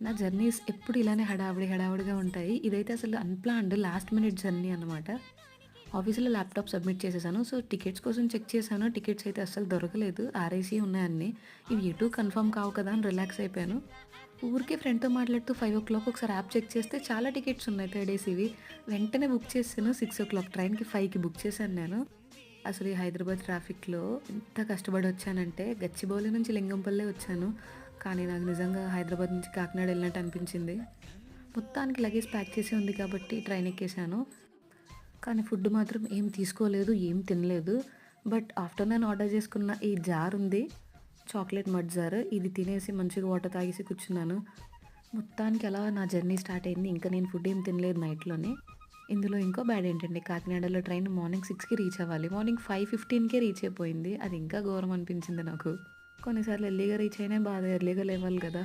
నా జర్నీస్ ఎప్పుడు ఇలానే హడావిడిగా ఉంటాయి. ఇదైతే అసలు అన్‌ప్లాన్డ్ లాస్ట్ మినిట్ జర్నీ అనమాట. ఆఫీస్‌లో ల్యాప్‌టాప్ సబ్మిట్ చేసేసాను. సో, టికెట్స్ కోసం చెక్ చేశాను. టికెట్స్ అయితే అస్సలు దొరకలేదు. ఆర్‌ఏసీ ఉన్నాయన్నీ. ఇవి ఎటు కన్ఫర్మ్ కావు కదా! అని రిలాక్స్ అయిపోయాను. ఊరికే ఫ్రెండ్‌తో మాట్లాడుతూ 5:00 ఒకసారి యాప్ చెక్ చేస్తే చాలా టికెట్స్ ఉన్నాయి థర్డ్ ఏసీవి. వెంటనే బుక్ చేసేసాను. 6:00 ట్రైన్‌కి 5కి బుక్ చేశాను నేను. అసలు ఈ హైదరాబాద్ ట్రాఫిక్‌లో ఎంత కష్టపడి వచ్చానంటే గచ్చిబౌలి నుంచి లింగంపల్లె వచ్చాను. కానీ నాకు నిజంగా హైదరాబాద్ నుంచి కాకినాడ ఎళ్ళినట్టు అనిపించింది. మొత్తానికి లగేజ్ ప్యాక్ చేసి ఉంది కాబట్టి ట్రైన్ ఎక్కేసాను. కానీ ఫుడ్ మాత్రం ఏం తీసుకోలేదు, ఏం తినలేదు. బట్ ఆఫ్టర్‌నూన్ ఆర్డర్ చేసుకున్న ఈ జార్ ఉంది. Chocolate mud jar. ఇది తినేసి మంచిగా వాటర్ తాగేసి కూర్చున్నాను. మొత్తానికి అలా నా జర్నీ స్టార్ట్ అయింది. ఇంకా నేను ఫుడ్ ఏం తినలేదు నైట్‌లోని. ఇందులో ఇంకో బ్యాడ్ ఏంటంటే కాకినాడలో ట్రైన్ మార్నింగ్ 6కి రీచ్ అవ్వాలి. మార్నింగ్ 5:15కే రీచ్ అయిపోయింది. అది ఇంకా ఘోరం అనిపించింది నాకు. కొన్నిసార్లు ఎర్లీగా రీచ్ అయినా బాధే ఎర్లీగా లేవాలి గదా!